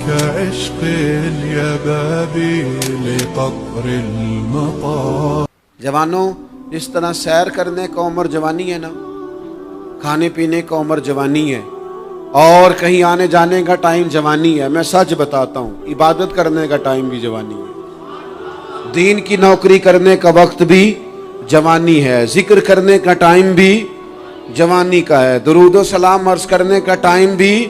كعشق اليبابيل قطر المطار. جوانوں، جس طرح سیر کرنے کا عمر جوانی ہے نا، کھانے پینے کا عمر جوانی ہے، اور کہیں آنے جانے کا ٹائم جوانی ہے. میں سچ بتاتا ہوں، عبادت کرنے کا ٹائم بھی جوانی ہے، دین کی نوکری کرنے کا وقت بھی جوانی ہے، ذکر کرنے کا ٹائم بھی جوانی کا ہے، درود و سلام عرض کرنے کا ٹائم بھی،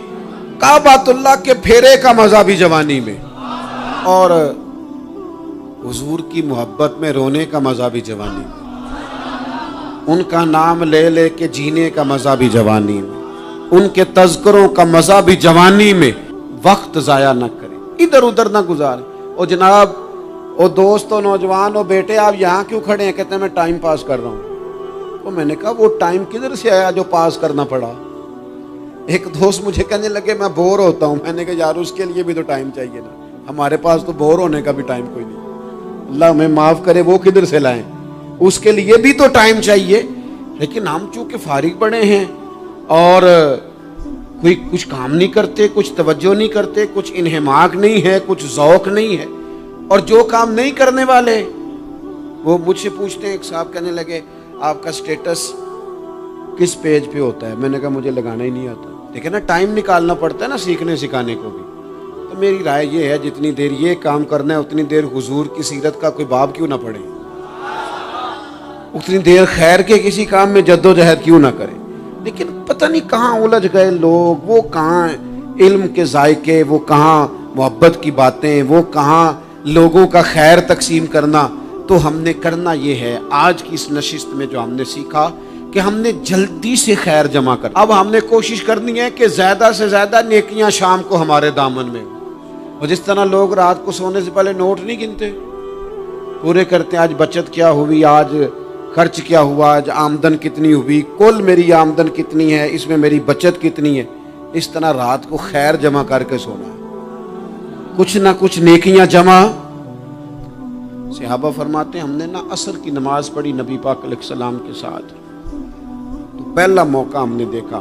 کعبۃ اللہ کے پھیرے کا مزہ بھی جوانی میں، اور حضور کی محبت میں رونے کا مزہ بھی جوانی میں، ان کا نام لے لے کے جینے کا مزہ بھی جوانی میں، ان کے تذکروں کا مزہ بھی جوانی میں. وقت ضائع نہ کریں، ادھر ادھر نہ گزاریں. اور جناب وہ دوست و نوجوان و بیٹے آپ یہاں کیوں کھڑے ہیں؟ کہتے ہیں میں ٹائم پاس کر رہا ہوں. تو میں نے کہا وہ ٹائم کدھر سے آیا جو پاس کرنا پڑا؟ ایک دوست مجھے کہنے لگے میں بور ہوتا ہوں. میں نے کہا یار اس کے لیے بھی تو ٹائم چاہیے نا، ہمارے پاس تو بور ہونے کا بھی ٹائم کوئی نہیں. اللہ ہمیں معاف کرے، وہ کدھر سے لائیں؟ اس کے لیے بھی تو ٹائم چاہیے. لیکن ہم چونکہ فارغ پڑے ہیں اور کوئی کچھ کام نہیں کرتے، کچھ توجہ نہیں کرتے، کچھ انہماک نہیں ہے، کچھ ذوق نہیں ہے، اور جو کام نہیں کرنے والے وہ مجھ سے پوچھتے ہیں. ایک صاحب کہنے لگے آپ کا سٹیٹس کس پیج پہ ہوتا ہے؟ میں نے کہا مجھے لگانا ہی نہیں آتا. دیکھیں نا، ٹائم نکالنا پڑتا ہے نا سیکھنے سکھانے کو بھی. تو میری رائے یہ ہے جتنی دیر یہ کام کرنا ہے اتنی دیر حضور کی سیرت کا کوئی باب کیوں نہ پڑھیں، اتنی دیر خیر کے کسی کام میں جد و جہد کیوں نہ کریں. لیکن پتہ نہیں کہاں الجھ گئے لوگ، وہ کہاں علم کے ذائقے، وہ کہاں محبت کی باتیں، وہ کہاں لوگوں کا خیر تقسیم کرنا. تو ہم نے کرنا یہ ہے آج کی اس نشست میں جو ہم نے سیکھا کہ ہم نے جلدی سے خیر جمع کر. اب ہم نے کوشش کرنی ہے کہ زیادہ سے زیادہ نیکیاں شام کو ہمارے دامن میں. اور جس طرح لوگ رات کو سونے سے پہلے نوٹ نہیں گنتے، پورے کرتے ہیں آج بچت کیا ہوئی، آج خرچ کیا ہوا، آج آمدن کتنی ہوئی، کل میری آمدن کتنی ہے، اس میں میری بچت کتنی ہے. اس طرح رات کو خیر جمع کر کے سونا ہے، کچھ نہ کچھ نیکیاں جمع. صحابہ فرماتے ہیں ہم نے نا عصر کی نماز پڑھی نبی پاک علیہ السلام کے ساتھ، تو پہلا موقع ہم نے دیکھا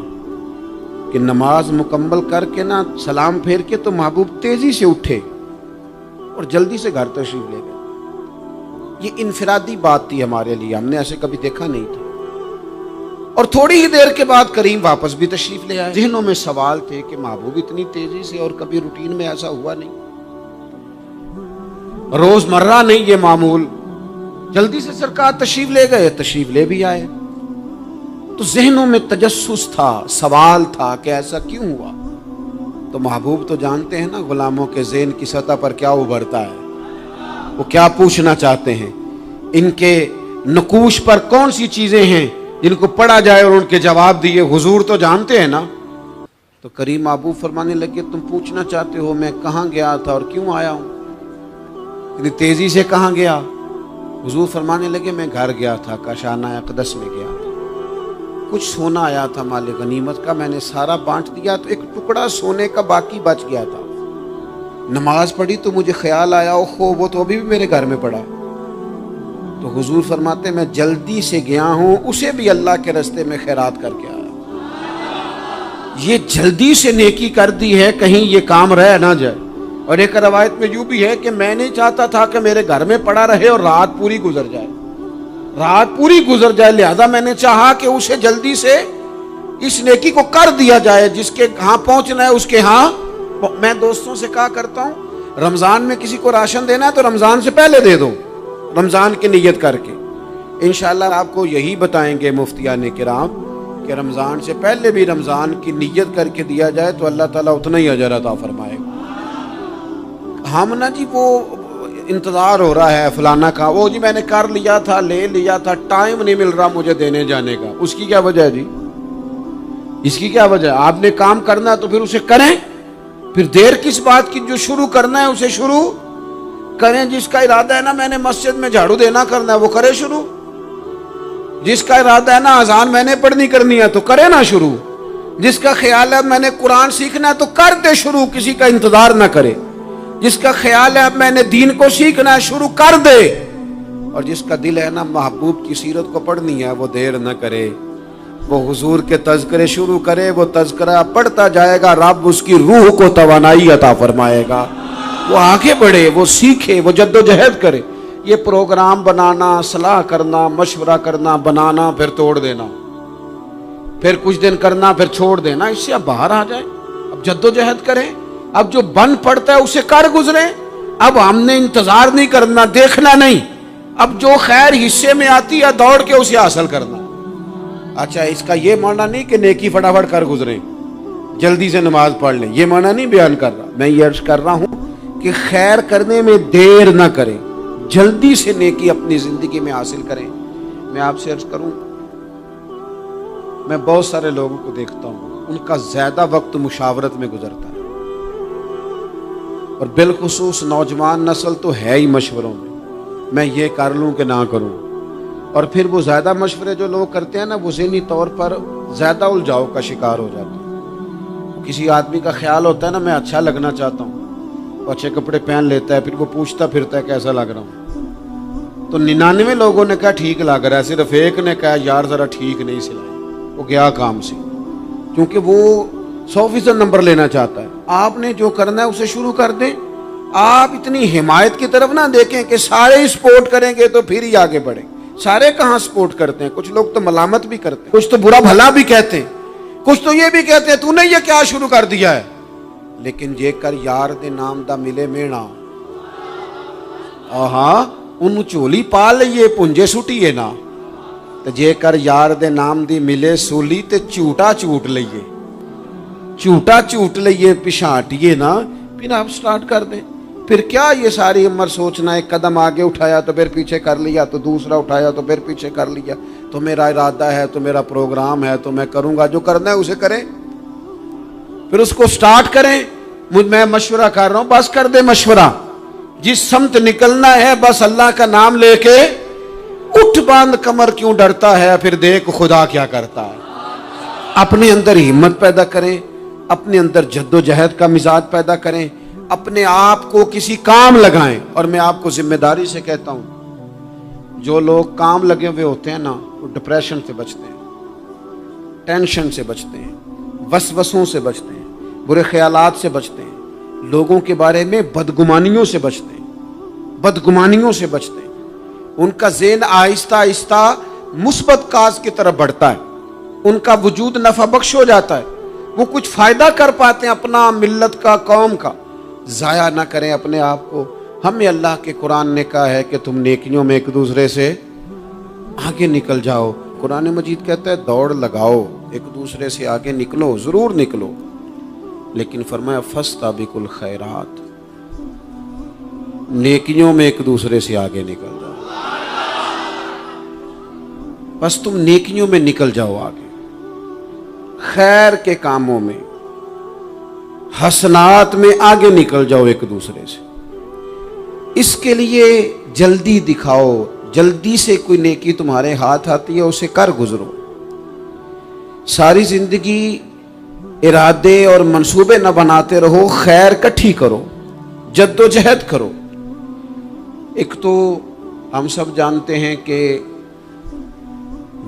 کہ نماز مکمل کر کے نا سلام پھیر کے تو محبوب تیزی سے اٹھے اور جلدی سے گھر تشریف لے گئے. یہ انفرادی بات تھی ہمارے لیے، ہم نے ایسے کبھی دیکھا نہیں تھا. اور تھوڑی ہی دیر کے بعد کریم واپس بھی تشریف لے آئے. ذہنوں میں سوال تھے کہ محبوب اتنی تیزی سے، اور کبھی روٹین میں ایسا ہوا نہیں، روز مرہ نہیں یہ معمول. جلدی سے سرکار تشریف لے گئے، تشریف لے بھی آئے. تو ذہنوں میں تجسس تھا، سوال تھا کہ ایسا کیوں ہوا. تو محبوب تو جانتے ہیں نا غلاموں کے ذہن کی سطح پر کیا ابھرتا ہے، وہ کیا پوچھنا چاہتے ہیں، ان کے نقوش پر کون سی چیزیں ہیں جن کو پڑھا جائے اور ان کے جواب دیے. حضور تو جانتے ہیں نا. تو کریم محبوب فرمانے لگے تم پوچھنا چاہتے ہو میں کہاں گیا تھا اور کیوں آیا ہوں، اتنی تیزی سے کہاں گیا؟ حضور فرمانے لگے میں گھر گیا تھا، کاشانہ اقدس میں گیا تھا، کچھ سونا آیا تھا مال غنیمت کا، میں نے سارا بانٹ دیا، تو ایک ٹکڑا سونے کا باقی بچ گیا تھا. نماز پڑھی تو مجھے خیال آیا اوہو وہ تو ابھی بھی میرے گھر میں پڑا. تو حضور فرماتے میں جلدی سے گیا ہوں، اسے بھی اللہ کے راستے میں خیرات کر کے آیا. یہ جلدی سے نیکی کر دی ہے کہیں یہ کام رہ نہ جائے. اور ایک روایت میں یوں بھی ہے کہ میں نہیں چاہتا تھا کہ میرے گھر میں پڑا رہے اور رات پوری گزر جائے، لہذا میں نے چاہا کہ اسے جلدی سے اس نیکی کو کر دیا جائے، جس کے ہاں پہنچنا ہے اس کے ہاں. میں دوستوں سے کہا کرتا ہوں رمضان میں کسی کو راشن دینا ہے تو رمضان سے پہلے دے دو، رمضان کی نیت کر کے. انشاءاللہ آپ کو یہی بتائیں گے مفتیان کرام کہ رمضان سے پہلے بھی رمضان کی نیت کر کے دیا جائے تو اللہ تعالیٰ اتنا ہی اجر عطا فرمائے گا. ہم نا جی وہ انتظار ہو رہا ہے فلانا کا، وہ جی میں نے کر لیا تھا، لے لیا تھا، ٹائم نہیں مل رہا مجھے دینے جانے کا. اس کی کیا وجہ ہے جی؟ اس کی کیا وجہ ہے؟ آپ نے کام کرنا ہے تو پھر اسے کریں، پھر دیر کس بات کی؟ جو شروع کرنا ہے اسے شروع کریں. جس کا ارادہ ہے نا میں نے مسجد میں جھاڑو دینا کرنا ہے وہ کرے شروع. جس کا ارادہ ہے نا اذان میں نے پڑھنی کرنی ہے تو کرے نا شروع. جس کا خیال ہے میں نے قرآن سیکھنا ہے تو کر دے شروع، کسی کا انتظار نہ کرے. جس کا خیال ہے اب میں نے دین کو سیکھنا ہے شروع کر دے. اور جس کا دل ہے نا محبوب کی سیرت کو پڑھنی ہے وہ دیر نہ کرے. وہ حضور کے تذکرے شروع کرے, وہ تذکرہ پڑھتا جائے گا, رب اس کی روح کو توانائی عطا فرمائے گا, وہ آگے بڑھے, وہ سیکھے, وہ جد و جہد کرے. یہ پروگرام بنانا, صلاح کرنا, مشورہ کرنا, بنانا پھر توڑ دینا, پھر کچھ دن کرنا پھر چھوڑ دینا, اس سے اب باہر آ جائے. اب جد و جہد کریں, اب جو بن پڑتا ہے اسے کر گزریں. اب ہم نے انتظار نہیں کرنا, دیکھنا نہیں, اب جو خیر حصے میں آتی ہے دوڑ کے اسے حاصل کرنا. اچھا, اس کا یہ معنی نہیں کہ نیکی فٹافٹ کر گزریں, جلدی سے نماز پڑھ لیں, یہ معنی نہیں بیان کر رہا. میں یہ عرض کر رہا ہوں کہ خیر کرنے میں دیر نہ کریں, جلدی سے نیکی اپنی زندگی میں حاصل کریں. میں آپ سے عرض کروں, میں بہت سارے لوگوں کو دیکھتا ہوں, ان کا زیادہ وقت مشاورت میں گزرتا ہے, اور بالخصوص نوجوان نسل تو ہے ہی مشوروں میں, میں یہ کر لوں کہ نہ کروں. اور پھر وہ زیادہ مشورے جو لوگ کرتے ہیں نا, وہ ذہنی طور پر زیادہ الجھاؤ کا شکار ہو جاتے ہیں. کسی آدمی کا خیال ہوتا ہے نا, میں اچھا لگنا چاہتا ہوں, وہ اچھے کپڑے پہن لیتا ہے, پھر وہ پوچھتا پھرتا ہے کیسا لگ رہا ہوں. تو 99 لوگوں نے کہا ٹھیک لگ رہا ہے, صرف ایک نے کہا یار ذرا ٹھیک نہیں سلائے. وہ گیا کام سے, کیونکہ وہ 100% نمبر لینا چاہتا ہے. آپ نے جو کرنا ہے اسے شروع کر دیں. آپ اتنی حمایت کی طرف نہ دیکھیں کہ سارے سپورٹ کریں گے تو پھر ہی آگے بڑھیں. سارے کہاں سپورٹ کرتے ہیں, کچھ لوگ تو ملامت بھی کرتے ہیں, کچھ تو برا بھلا بھی کہتے ہیں, کچھ تو یہ بھی کہتے ہیں تو نے یہ کیا شروع کر دیا ہے. لیکن جے کر یار دے نام دا ملے مینا, ہاں ان چولی پا لئیے پنجے سٹیے نا, تو جے کر یار دے نام دی ملے سولی تے چوٹا چوٹ لئیے, چوٹا چوٹ لئیے, پچھاٹیے نا, پھر آپ سٹارٹ کر دیں. پھر کیا یہ ساری عمر سوچنا, ایک قدم آگے اٹھایا تو پھر پیچھے کر لیا, تو دوسرا اٹھایا تو پھر پیچھے کر لیا. تو میرا ارادہ ہے, تو میرا پروگرام ہے, تو میں کروں گا. جو کرنا ہے اسے کریں, پھر اس کو سٹارٹ کریں. میں مشورہ کر رہا ہوں, بس کر دے مشورہ. جس سمت نکلنا ہے بس اللہ کا نام لے کے اٹھ باندھ کمر, کیوں ڈرتا ہے, پھر دیکھ خدا کیا کرتا ہے. اپنے اندر ہمت پیدا کریں, اپنے اندر جد و جہد کا مزاج پیدا کریں, اپنے آپ کو کسی کام لگائیں. اور میں آپ کو ذمہ داری سے کہتا ہوں, جو لوگ کام لگے ہوئے ہوتے ہیں نا, وہ ڈپریشن سے بچتے ہیں, ٹینشن سے بچتے ہیں, وسوسوں سے بچتے ہیں, برے خیالات سے بچتے ہیں, لوگوں کے بارے میں بدگمانیوں سے بچتے ہیں, بدگمانیوں سے بچتے ہیں. ان کا ذہن آہستہ آہستہ مثبت کاز کی طرف بڑھتا ہے, ان کا وجود نفع بخش ہو جاتا ہے, وہ کچھ فائدہ کر پاتے ہیں اپنا, ملت کا, قوم کا. ضائع نہ کریں اپنے آپ کو. ہمیں اللہ کے قرآن نے کہا ہے کہ تم نیکیوں میں ایک دوسرے سے آگے نکل جاؤ. قرآن مجید کہتا ہے دوڑ لگاؤ, ایک دوسرے سے آگے نکلو, ضرور نکلو, لیکن فرمایا فاستبقوا الخیرات, نیکیوں میں ایک دوسرے سے آگے نکل جاؤ. بس تم نیکیوں میں نکل جاؤ آگے, خیر کے کاموں میں, حسنات میں آگے نکل جاؤ ایک دوسرے سے. اس کے لیے جلدی دکھاؤ, جلدی سے کوئی نیکی تمہارے ہاتھ آتی ہے اسے کر گزرو. ساری زندگی ارادے اور منصوبے نہ بناتے رہو, خیر کٹھی کرو, جد و جہد کرو. ایک تو ہم سب جانتے ہیں کہ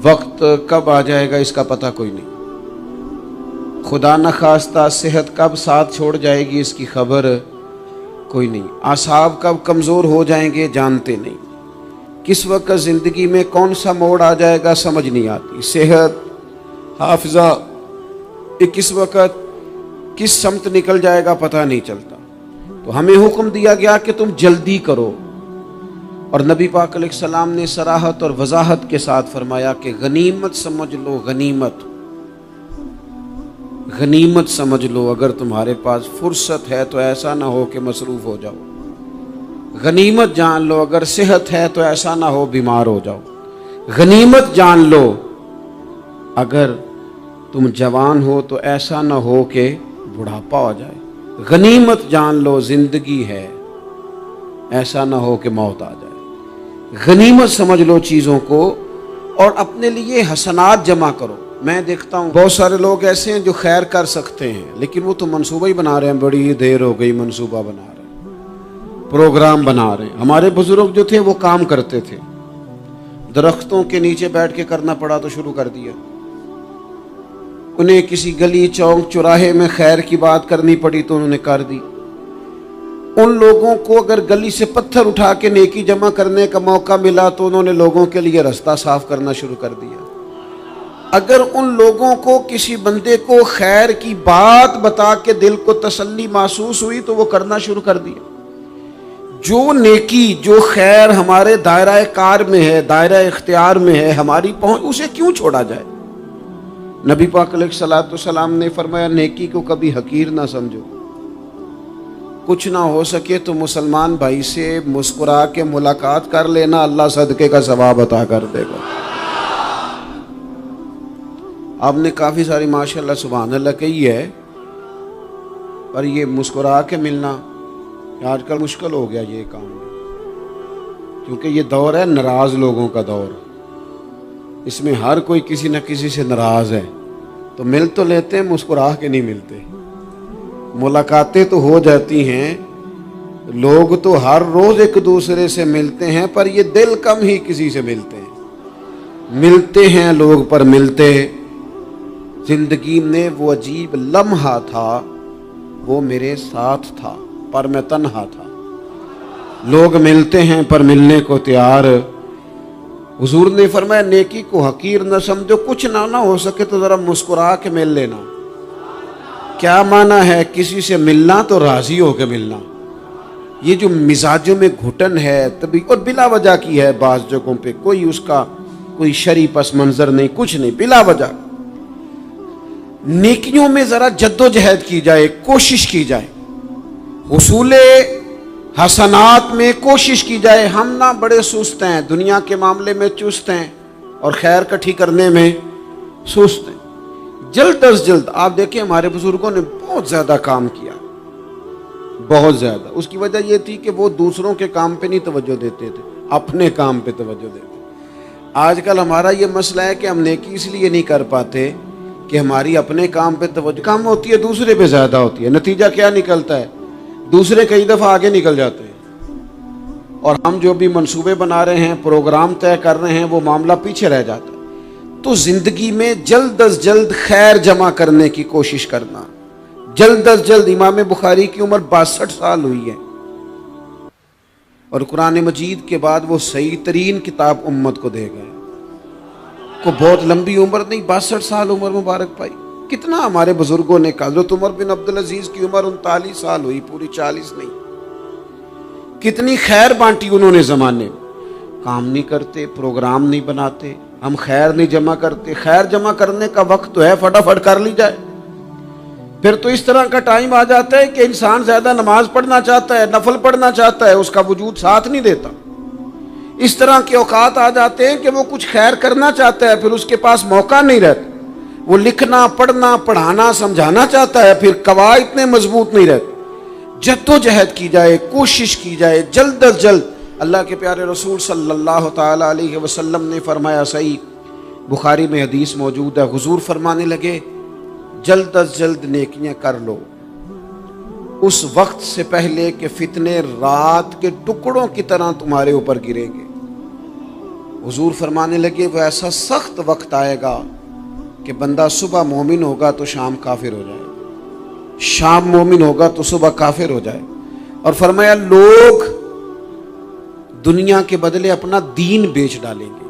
وقت کب آ جائے گا اس کا پتہ کوئی نہیں. خدا نہ خواستہ صحت کب ساتھ چھوڑ جائے گی اس کی خبر کوئی نہیں. اعصاب کب کمزور ہو جائیں گے جانتے نہیں. کس وقت زندگی میں کون سا موڑ آ جائے گا سمجھ نہیں آتی. صحت, حافظہ, کس وقت کس سمت نکل جائے گا پتہ نہیں چلتا. تو ہمیں حکم دیا گیا کہ تم جلدی کرو, اور نبی پاک علیہ السلام نے صراحت اور وضاحت کے ساتھ فرمایا کہ غنیمت سمجھ لو, غنیمت, غنیمت سمجھ لو. اگر تمہارے پاس فرصت ہے تو ایسا نہ ہو کہ مصروف ہو جاؤ. غنیمت جان لو, اگر صحت ہے تو ایسا نہ ہو بیمار ہو جاؤ. غنیمت جان لو, اگر تم جوان ہو تو ایسا نہ ہو کہ بڑھاپا ہو جائے. غنیمت جان لو, زندگی ہے, ایسا نہ ہو کہ موت آ جائے. غنیمت سمجھ لو چیزوں کو, اور اپنے لیے حسنات جمع کرو. میں دیکھتا ہوں بہت سارے لوگ ایسے ہیں جو خیر کر سکتے ہیں, لیکن وہ تو منصوبہ ہی بنا رہے ہیں, بڑی دیر ہو گئی منصوبہ بنا رہے ہیں, پروگرام بنا رہے ہیں. ہمارے بزرگ جو تھے وہ کام کرتے تھے, درختوں کے نیچے بیٹھ کے کرنا پڑا تو شروع کر دیا. انہیں کسی گلی چوک چوراہے میں خیر کی بات کرنی پڑی تو انہوں نے کر دی. ان لوگوں کو اگر گلی سے پتھر اٹھا کے نیکی جمع کرنے کا موقع ملا تو انہوں نے لوگوں کے لیے راستہ صاف کرنا شروع کر دیا. اگر ان لوگوں کو کسی بندے کو خیر کی بات بتا کے دل کو تسلی محسوس ہوئی تو وہ کرنا شروع کر دیا. جو نیکی جو خیر ہمارے دائرہ کار میں ہے، دائرہ اختیار میں ہے، ہماری پہنچ، اسے کیوں چھوڑا جائے؟ نبی پاک علیہ الصلوۃ والسلام نے فرمایا نیکی کو کبھی حقیر نہ سمجھو. کچھ نہ ہو سکے تو مسلمان بھائی سے مسکرا کے ملاقات کر لینا، اللہ صدقے کا ثواب عطا کر دے گا. آپ نے کافی ساری ماشاءاللہ سبحان اللہ کہی ہے، پر یہ مسکرا کے ملنا آج کل مشکل ہو گیا یہ کام، کیونکہ یہ دور ہے ناراض لوگوں کا دور. اس میں ہر کوئی کسی نہ کسی سے ناراض ہے، تو مل تو لیتے ہیں، مسکرا کے نہیں ملتے. ملاقاتیں تو ہو جاتی ہیں، لوگ تو ہر روز ایک دوسرے سے ملتے ہیں، پر یہ دل کم ہی کسی سے ملتے ہیں. ملتے ہیں لوگ پر ملتے. زندگی میں وہ عجیب لمحہ تھا، وہ میرے ساتھ تھا پر میں تنہا تھا. لوگ ملتے ہیں پر ملنے کو تیار. حضور نے فرمایا نیکی کو حقیر نہ سمجھو، کچھ نہ ہو سکے تو ذرا مسکرا کے مل لینا. کیا معنی ہے؟ کسی سے ملنا تو راضی ہو کے ملنا. یہ جو مزاجوں میں گھٹن ہے تبھی، اور بلا وجہ کی ہے بعض جگہوں پہ، کوئی اس کا کوئی شرعی پس منظر نہیں، کچھ نہیں، بلا وجہ. نیکیوں میں ذرا جد و جہد کی جائے، کوشش کی جائے، حصول حسنات میں کوشش کی جائے. ہم نہ بڑے سست ہیں، دنیا کے معاملے میں چست ہیں اور خیر کٹھی کرنے میں سست ہیں. جلد از جلد آپ دیکھیں ہمارے بزرگوں نے بہت زیادہ کام کیا، بہت زیادہ. اس کی وجہ یہ تھی کہ وہ دوسروں کے کام پہ نہیں توجہ دیتے تھے، اپنے کام پہ توجہ دیتے. آج کل ہمارا یہ مسئلہ ہے کہ ہم نیکی اس لیے نہیں کر پاتے کہ ہماری اپنے کام پہ توجہ کم ہوتی ہے، دوسرے پہ زیادہ ہوتی ہے. نتیجہ کیا نکلتا ہے؟ دوسرے کئی دفعہ آگے نکل جاتے ہیں، اور ہم جو بھی منصوبے بنا رہے ہیں، پروگرام طے کر رہے ہیں، وہ معاملہ پیچھے رہ جاتا ہے. تو زندگی میں جلد از جلد خیر جمع کرنے کی کوشش کرنا. جلد از جلد. امام بخاری کی عمر 62 سال ہوئی ہے، اور قرآن مجید کے بعد وہ صحیح ترین کتاب امت کو دے گئے. کو بہت لمبی عمر نہیں، 62 سال عمر مبارک پائی. کتنا ہمارے بزرگوں نے کہا. حضرت عمر بن عبدالعزیز کی عمر 39 سال ہوئی، پوری 40 نہیں. کتنی خیر بانٹی انہوں نے زمانے. کام نہیں کرتے، پروگرام نہیں بناتے، ہم خیر نہیں جمع کرتے. خیر جمع کرنے کا وقت تو ہے، فٹافٹ کر لی جائے. پھر تو اس طرح کا ٹائم آ جاتا ہے کہ انسان زیادہ نماز پڑھنا چاہتا ہے، نفل پڑھنا چاہتا ہے، اس کا وجود ساتھ نہیں دیتا. اس طرح کے اوقات آ جاتے ہیں کہ وہ کچھ خیر کرنا چاہتا ہے، پھر اس کے پاس موقع نہیں رہتا. وہ لکھنا، پڑھنا، پڑھانا، سمجھانا چاہتا ہے، پھر قواعد اتنے مضبوط نہیں رہتے. جد و جہد کی جائے، کوشش کی جائے، جلد از جلد. اللہ کے پیارے رسول صلی اللہ تعالی علیہ وسلم نے فرمایا، صحیح بخاری میں حدیث موجود ہے، حضور فرمانے لگے جلد از جلد نیکیاں کر لو اس وقت سے پہلے کہ فتنے رات کے ٹکڑوں کی طرح تمہارے اوپر گریں گے. حضور فرمانے لگے وہ ایسا سخت وقت آئے گا کہ بندہ صبح مومن ہوگا تو شام کافر ہو جائے، شام مومن ہوگا تو صبح کافر ہو جائے. اور فرمایا لوگ دنیا کے بدلے اپنا دین بیچ ڈالیں گے.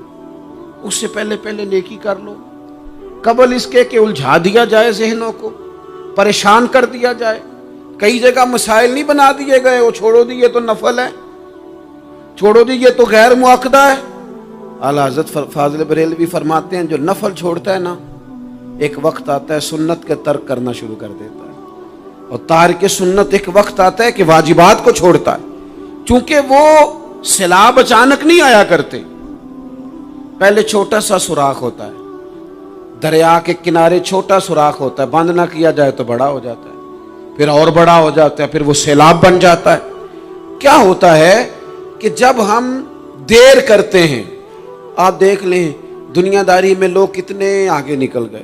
اس سے پہلے نیکی کر لو، قبل اس کے کہ الجھا دیا جائے، ذہنوں کو پریشان کر دیا جائے. کئی جگہ مسائل نہیں بنا دیے گئے، وہ چھوڑو دی یہ تو نفل ہے، چھوڑو دی یہ تو غیر معاقدہ ہے. اعلیٰ حضرت فاضل بریلوی فرماتے ہیں جو نفل چھوڑتا ہے نا، ایک وقت آتا ہے سنت کے ترک کرنا شروع کر دیتا ہے، اور تارک سنت ایک وقت آتا ہے کہ واجبات کو چھوڑتا ہے. چونکہ وہ سیلاب اچانک نہیں آیا کرتے، پہلے چھوٹا سا سوراخ ہوتا ہے، دریا کے کنارے چھوٹا سوراخ ہوتا ہے، بند نہ کیا جائے تو بڑا ہو جاتا ہے، پھر اور بڑا ہو جاتا ہے، پھر وہ سیلاب بن جاتا ہے. کیا ہوتا ہے کہ جب ہم دیر کرتے ہیں، آپ دیکھ لیں دنیا داری میں لوگ کتنے آگے نکل گئے،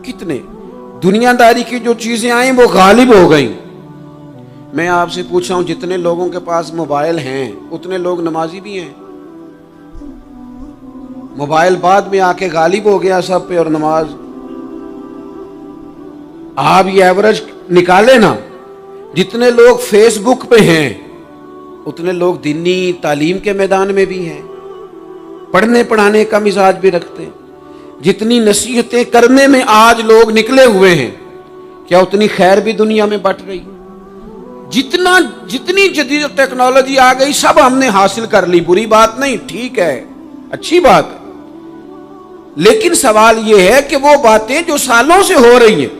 کتنے دنیا داری کی جو چیزیں آئیں وہ غالب ہو گئیں. میں آپ سے پوچھ رہا ہوں جتنے لوگوں کے پاس موبائل ہیں اتنے لوگ نمازی بھی ہیں؟ موبائل بعد میں آ کے غالب ہو گیا سب پہ، اور نماز آپ یہ ایوریج نکالے نا، جتنے لوگ فیس بک پہ ہیں اتنے لوگ دینی تعلیم کے میدان میں بھی ہیں، پڑھنے پڑھانے کا مزاج بھی رکھتے ہیں۔ جتنی نصیحتیں کرنے میں آج لوگ نکلے ہوئے ہیں، کیا اتنی خیر بھی دنیا میں بٹ رہی؟ جتنی جدید ٹیکنالوجی آ گئی سب ہم نے حاصل کر لی، بری بات نہیں، ٹھیک ہے، اچھی بات ہے، لیکن سوال یہ ہے کہ وہ باتیں جو سالوں سے ہو رہی ہیں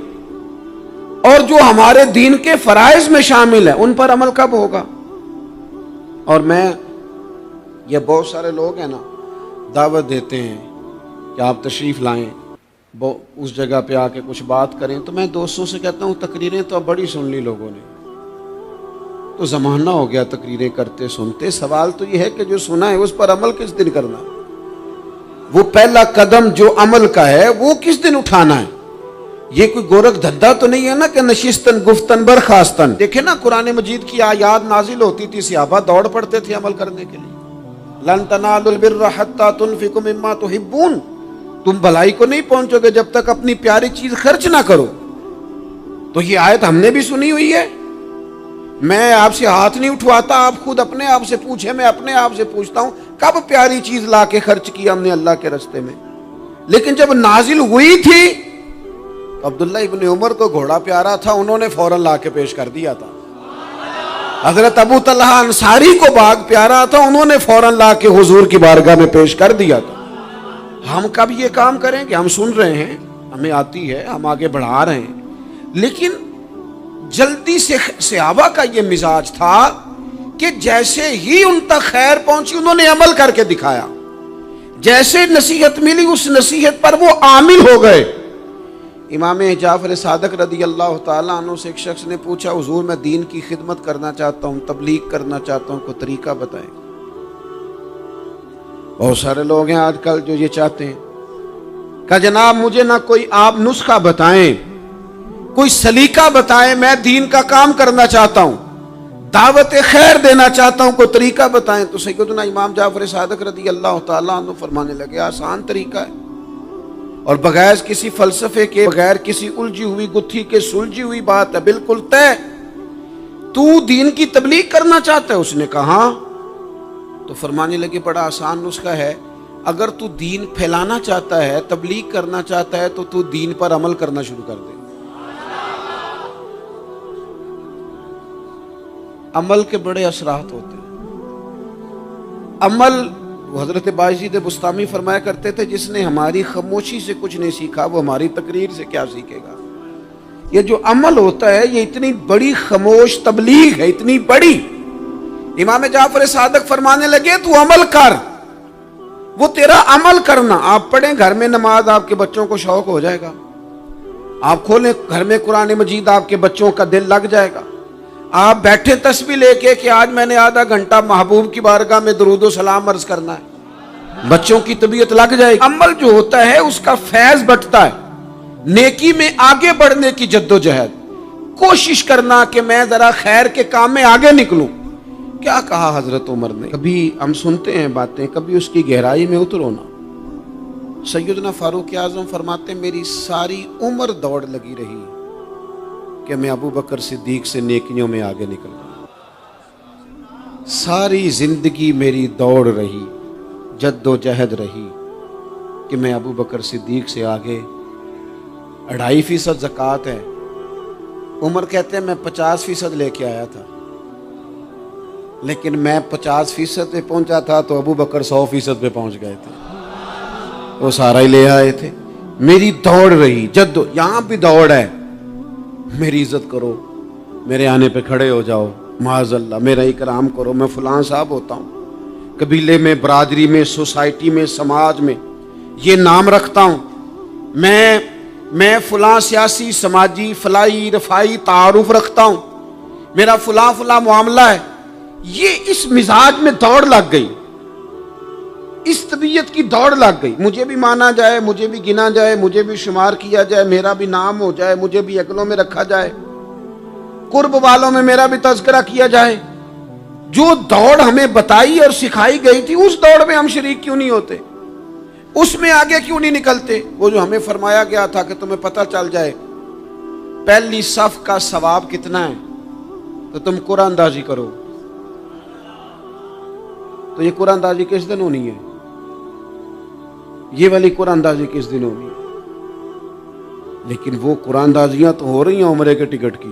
اور جو ہمارے دین کے فرائض میں شامل ہیں ان پر عمل کب ہوگا؟ اور یہ بہت سارے لوگ ہیں نا دعوت دیتے ہیں کہ آپ تشریف لائیں، اس جگہ پہ آ کے کچھ بات کریں، تو میں دوستوں سے کہتا ہوں تقریریں تو اب بڑی سن لی لوگوں نے، تو زمانہ ہو گیا تقریریں کرتے سنتے، سوال تو یہ ہے کہ جو سنا ہے اس پر عمل کس دن کرنا ہے؟ وہ پہلا قدم جو عمل کا ہے وہ کس دن اٹھانا ہے؟ یہ کوئی گورکھ دھندا تو نہیں ہے نا کہ نشستن گفتن برخاستن۔ دیکھیں نا قرآن مجید کی آیات نازل ہوتی تھی، صحابہ دوڑ پڑتے تھے عمل کرنے کے لیے۔ لن تنالوا البر حتى تنفقوا مما تحبون، تم بھلائی کو نہیں پہنچو گے جب تک اپنی پیاری چیز خرچ نہ کرو۔ تو یہ آیت ہم نے بھی سنی ہوئی ہے، میں آپ سے ہاتھ نہیں اٹھواتا، آپ خود اپنے آپ سے پوچھیں، میں اپنے آپ سے پوچھتا ہوں کب پیاری چیز لا کے خرچ کیا ہم نے اللہ کے راستے میں؟ لیکن جب نازل ہوئی تھی تو عبداللہ ابن عمر کو گھوڑا پیارا تھا، انہوں نے فوراً لا کے پیش کر دیا تھا۔ حضرت ابو طلحہ انصاری کو باغ پیارا تھا، انہوں نے فوراً لا کے حضور کی بارگاہ میں پیش کر دیا تھا۔ ہم کب یہ کام کریں کہ ہم سن رہے ہیں، ہمیں آتی ہے، ہم آگے بڑھا رہے ہیں، لیکن جلدی سے صحابہ کا یہ مزاج تھا کہ جیسے ہی ان تک خیر پہنچی انہوں نے عمل کر کے دکھایا، جیسے نصیحت ملی اس نصیحت پر وہ عامل ہو گئے۔ امام جعفر صادق رضی اللہ تعالیٰ عنہ سے ایک شخص نے پوچھا، حضور میں دین کی خدمت کرنا چاہتا ہوں، تبلیغ کرنا چاہتا ہوں، کوئی طریقہ بتائیں۔ بہت سارے لوگ ہیں آج کل جو یہ چاہتے ہیں کہ جناب مجھے نہ کوئی آپ نسخہ بتائیں، کوئی سلیقہ بتائیں، میں دین کا کام کرنا چاہتا ہوں، دعوت خیر دینا چاہتا ہوں، کوئی طریقہ بتائیں۔ تو سیدنا امام جعفر صادق رضی اللہ تعالیٰ عنہ فرمانے لگے، آسان طریقہ ہے، اور بغیر کسی فلسفے کے، بغیر کسی الجھی ہوئی گتھی کے سلجھی ہوئی بات ہے، بالکل طے۔ تو دین کی تبلیغ کرنا چاہتا ہے؟ اس نے کہا، تو فرمانے لگے بڑا آسان نسخہ ہے، اگر تو دین پھیلانا چاہتا ہے، تبلیغ کرنا چاہتا ہے، تو دین پر عمل کرنا شروع کر دے۔ عمل کے بڑے اثرات ہوتے ہیں۔ عمل، حضرت باجید بستامی فرمایا کرتے تھے، جس نے ہماری خاموشی سے کچھ نہیں سیکھا وہ ہماری تقریر سے کیا سیکھے گا۔ یہ جو عمل ہوتا ہے یہ اتنی بڑی خاموش تبلیغ ہے، اتنی بڑی۔ امام جعفر صادق فرمانے لگے تو عمل کر، وہ تیرا عمل کرنا، آپ پڑھیں گھر میں نماز، آپ کے بچوں کو شوق ہو جائے گا، آپ کھولیں گھر میں قرآن مجید، آپ کے بچوں کا دل لگ جائے گا، آپ بیٹھے تسبیح لے کے کہ آج میں نے آدھا گھنٹہ محبوب کی بارگاہ میں درود و سلام عرض کرنا ہے، بچوں کی طبیعت لگ جائے گی۔ عمل جو ہوتا ہے اس کا فیض بٹتا ہے، نیکی میں آگے بڑھنے کی جد و جہد، کوشش کرنا کہ میں ذرا خیر کے کام میں آگے نکلوں۔ کیا کہا حضرت عمر نے؟ کبھی ہم سنتے ہیں باتیں، کبھی اس کی گہرائی میں اترو نا۔ سیدنا فاروق اعظم فرماتے ہیں میری ساری عمر دوڑ لگی رہی کہ میں ابو بکر صدیق سے نیکیوں میں آگے نکل گیا، ساری زندگی میری دوڑ رہی، جد و جہد رہی کہ میں ابو بکر صدیق سے آگے۔ 2.5% زکوٰۃ ہے، عمر کہتے ہیں میں 50% لے کے آیا تھا، لیکن میں 50% پہ پہنچا تھا تو ابو بکر 100% پہ پہنچ گئے تھے، وہ سارا ہی لے آئے تھے۔ میری دوڑ رہی، یہاں بھی دوڑ ہے، میری عزت کرو، میرے آنے پہ کھڑے ہو جاؤ، معاذ اللہ میرا اکرام کرو، میں فلاں صاحب ہوتا ہوں، قبیلے میں، برادری میں، سوسائٹی میں، سماج میں یہ نام رکھتا ہوں، میں فلاں سیاسی، سماجی، فلائی، رفائی تعارف رکھتا ہوں، میرا فلاں معاملہ ہے۔ یہ اس مزاج میں دوڑ لگ گئی، اس طبیعت کی دوڑ لگ گئی، مجھے بھی مانا جائے، مجھے بھی گنا جائے، مجھے بھی شمار کیا جائے، میرا بھی نام ہو جائے، مجھے بھی اگلوں میں رکھا جائے، قرب والوں میں میرا بھی تذکرہ کیا جائے۔ جو دوڑ ہمیں بتائی اور سکھائی گئی تھی اس دوڑ میں ہم شریک کیوں نہیں ہوتے، اس میں آگے کیوں نہیں نکلتے؟ وہ جو ہمیں فرمایا گیا تھا کہ تمہیں پتہ چل جائے پہلی صف کا ثواب کتنا ہے تو تم قرآن اندازی کرو. تو یہ قرآن اندازی کس دن ہونی ہے؟ یہ والی قرآن اندازی کس دن ہونی ہے؟ لیکن وہ قرآن اندازیاں تو ہو رہی ہیں عمرے کے ٹکٹ کی.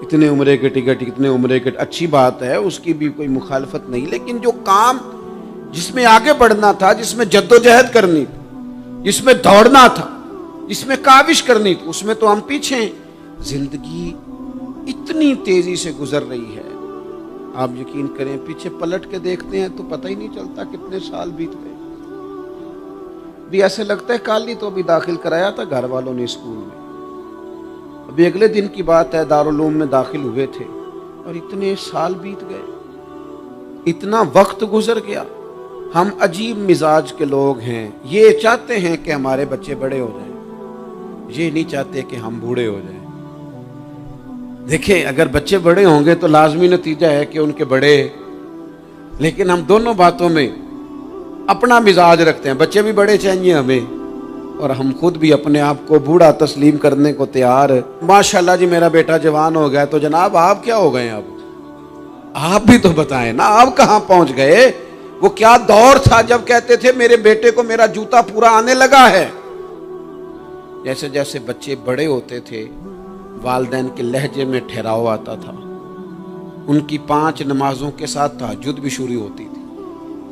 اتنے عمرے کے ٹکٹ، اتنے عمرے کے، اچھی بات ہے، اس کی بھی کوئی مخالفت نہیں، لیکن جو کام جس میں آگے بڑھنا تھا، جس میں جد و جہد کرنی تھی، جس میں دوڑنا تھا، جس میں کاوش کرنی تھی، اس میں تو ہم پیچھے ہیں. زندگی اتنی تیزی سے گزر رہی ہے، آپ یقین کریں پیچھے پلٹ کے دیکھتے ہیں تو پتہ ہی نہیں چلتا کتنے سال بیت گئے. بھی ایسے لگتا ہے کل ہی تو ابھی داخل کرایا تھا گھر والوں نے اسکول میں، ابھی اگلے دن کی بات ہے دارالعلوم میں داخل ہوئے تھے اور اتنے سال بیت گئے، اتنا وقت گزر گیا. ہم عجیب مزاج کے لوگ ہیں، یہ چاہتے ہیں کہ ہمارے بچے بڑے ہو جائیں، یہ نہیں چاہتے کہ ہم بوڑھے ہو جائیں. دیکھیں اگر بچے بڑے ہوں گے تو لازمی نتیجہ ہے کہ ان کے بڑے، لیکن ہم دونوں باتوں میں اپنا مزاج رکھتے ہیں. بچے بھی بڑے چاہیے ہمیں اور ہم خود بھی اپنے آپ کو بوڑھا تسلیم کرنے کو تیار. ماشاءاللہ جی میرا بیٹا جوان ہو گیا، تو جناب آپ کیا ہو گئے؟ اب آپ بھی تو بتائیں نا، آپ کہاں پہنچ گئے؟ وہ کیا دور تھا جب کہتے تھے میرے بیٹے کو میرا جوتا پورا آنے لگا ہے. جیسے جیسے بچے بڑے ہوتے تھے والدین کے لہجے میں ٹھہراؤ آتا تھا، ان کی 5 نمازوں کے ساتھ تہجد بھی شروع ہوتی تھی،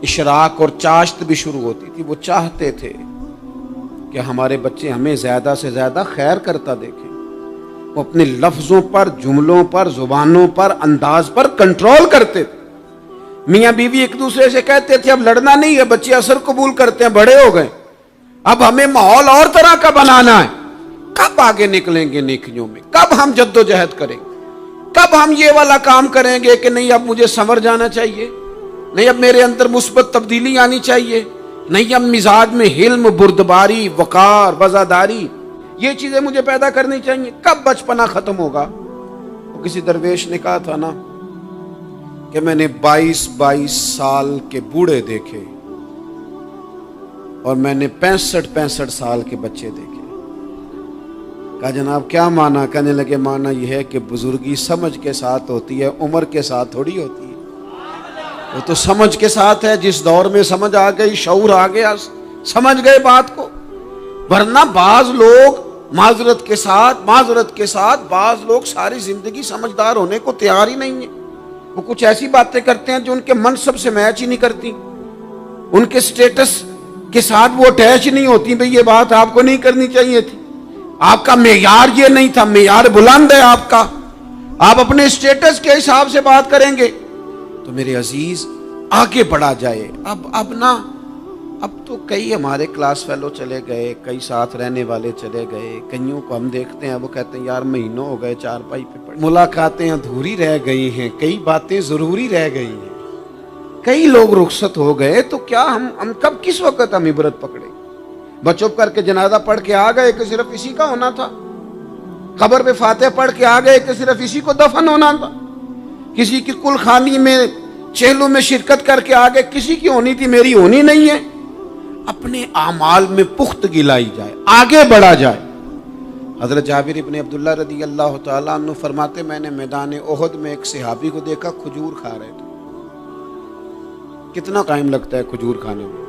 اشراق اور چاشت بھی شروع ہوتی تھی. وہ چاہتے تھے کہ ہمارے بچے ہمیں زیادہ سے زیادہ خیر کرتا دیکھیں. وہ اپنے لفظوں پر، جملوں پر، زبانوں پر، انداز پر کنٹرول کرتے تھے. میاں بیوی ایک دوسرے سے کہتے تھے اب لڑنا نہیں ہے، بچے اثر قبول کرتے ہیں، بڑے ہو گئے، اب ہمیں ماحول اور طرح کا بنانا ہے. کب آگے نکلیں گے نیکیوں میں؟ کب ہم جد و جہد کریں گے؟ کب ہم یہ والا کام کریں گے کہ نہیں اب مجھے سنور جانا چاہیے، نہیں اب میرے اندر مثبت تبدیلی آنی چاہیے، نہیں اب مزاج میں حلم، بردباری، وقار، وفاداری، یہ چیزیں مجھے پیدا کرنی چاہیے. کب بچپنا ختم ہوگا؟ وہ کسی درویش نے کہا تھا نا کہ میں نے 22 سال کے بوڑھے دیکھے اور میں نے 65 سال کے بچے دیکھے. کہا جناب کیا معنی؟ کہنے لگے معنی یہ ہے کہ بزرگی سمجھ کے ساتھ ہوتی ہے، عمر کے ساتھ تھوڑی ہوتی ہے. وہ تو سمجھ کے ساتھ ہے، جس دور میں سمجھ آ گئی، شعور آ گیا، سمجھ گئے بات کو. ورنہ بعض لوگ معذرت کے ساتھ بعض لوگ ساری زندگی سمجھدار ہونے کو تیار ہی نہیں ہیں. وہ کچھ ایسی باتیں کرتے ہیں جو ان کے منصب سے میچ ہی نہیں کرتی، ان کے سٹیٹس کے ساتھ وہ اٹیچ نہیں ہوتی. بھئی یہ بات آپ کو نہیں کرنی چاہیے تھی، آپ کا معیار یہ نہیں تھا، معیار بلند ہے آپ کا، آپ اپنے سٹیٹس کے حساب سے بات کریں گے. تو میرے عزیز آگے بڑھا جائے. اب تو کئی ہمارے کلاس فیلو چلے گئے، کئی ساتھ رہنے والے چلے گئے، کئیوں کو ہم دیکھتے ہیں وہ کہتے ہیں یار مہینوں ہو گئے چارپائی پہ پڑے، ملاقاتیں ادھوری رہ گئی ہیں، کئی باتیں ضروری رہ گئی ہیں، کئی لوگ رخصت ہو گئے. تو کیا ہم کب کس وقت ہم عبرت پکڑے؟ بچپ کر کے جنازہ پڑھ کے آ گئے کہ صرف اسی کا ہونا تھا، قبر پہ فاتح پڑھ کے آ گئے کہ صرف اسی کو دفن ہونا تھا، کسی کی کل خانی میں چہلوں میں شرکت کر کے آگے کسی کی ہونی تھی، میری ہونی نہیں ہے. اپنے اعمال میں پختگی لائی جائے، آگے بڑھا جائے. حضرت جابر ابن عبداللہ رضی اللہ تعالیٰ عنہ فرماتے میں نے میدان احد میں ایک صحابی کو دیکھا کھجور کھا رہے تھے. کتنا ٹائم لگتا ہے کھجور کھانے میں؟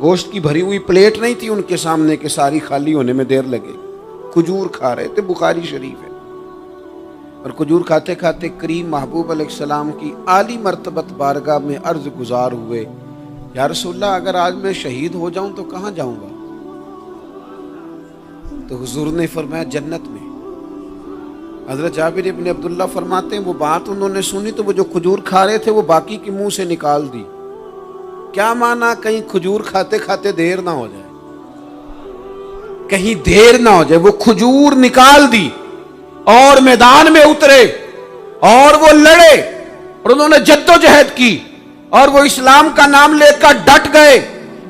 گوشت کی بھری ہوئی پلیٹ نہیں تھی ان کے سامنے کہ ساری خالی ہونے میں دیر لگے. کھجور کھا رہے تھے، بخاری شریف ہے. اور کھجور کھاتے کھاتے کریم محبوب علیہ السلام کی عالی مرتبت بارگاہ میں عرض گزار ہوئے یا رسول اللہ اگر آج میں شہید ہو جاؤں تو کہاں جاؤں گا؟ تو حضور نے فرمایا جنت میں. حضرت جابر ابن عبداللہ فرماتے ہیں وہ بات انہوں نے سنی تو وہ جو کھجور کھا رہے تھے وہ باقی کے منہ سے نکال دی. کیا معنی؟ کہیں کھجور کھاتے کھاتے دیر نہ ہو جائے، کہیں دیر نہ ہو جائے. وہ کھجور نکال دی اور میدان میں اترے اور وہ لڑے اور انہوں نے جد و جہد کی اور وہ اسلام کا نام لے کر ڈٹ گئے،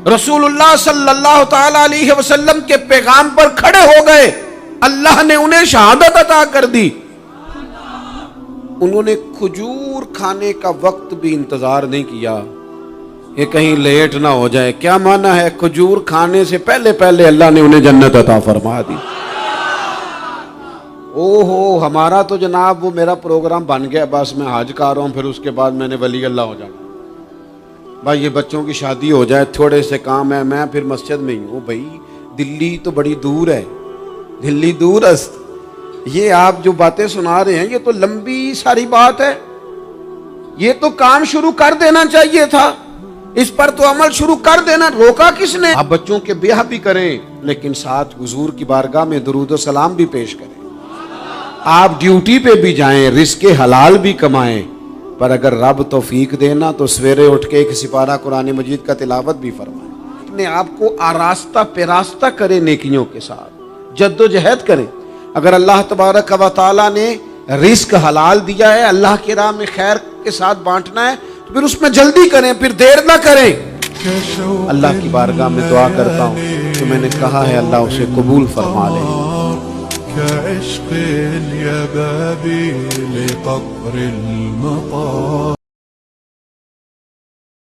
رسول اللہ صلی اللہ تعالی علیہ وسلم کے پیغام پر کھڑے ہو گئے. اللہ نے انہیں شہادت عطا کر دی. انہوں نے کھجور کھانے کا وقت بھی انتظار نہیں کیا کہ کہیں لیٹ نہ ہو جائے. کیا معنی ہے؟ کھجور کھانے سے پہلے اللہ نے انہیں جنت عطا فرما دی. اوہو ہمارا تو جناب وہ میرا پروگرام بن گیا، بس میں حج کر رہا ہوں، پھر اس کے بعد میں نے ولی اللہ ہو جانا، بھائی یہ بچوں کی شادی ہو جائے، تھوڑے سے کام ہے، میں پھر مسجد میں ہی ہوں۔ بھائی دلی تو بڑی دور ہے، دلی دور است، یہ آپ جو باتیں سنا رہے ہیں یہ تو لمبی ساری بات ہے، یہ تو کام شروع کر دینا چاہیے تھا، اس پر تو عمل شروع کر دینا، روکا کس نے؟ آپ بچوں کے بیاہ بھی کریں لیکن ساتھ حضور کی بارگاہ میں درود و سلام بھی پیش کریں، آپ ڈیوٹی پہ بھی جائیں، رزق حلال بھی کمائیں، پر اگر رب توفیق دینا تو سویرے اٹھ کے ایک سپارہ قرآن مجید کا تلاوت بھی فرمائیں، اپنے آپ کو آراستہ پیراستہ کریں، نیکیوں کے ساتھ جد و جہد کریں۔ اگر اللہ تبارک و تعالیٰ نے رزق حلال دیا ہے، اللہ کی راہ میں خیر کے ساتھ بانٹنا ہے، تو پھر اس میں جلدی کریں، پھر دیر نہ کریں۔ اللہ کی بارگاہ میں دعا کرتا ہوں جو میں نے کہا ہے اللہ اسے قبول فرما لے۔ كعشق اليباب لقبر المطار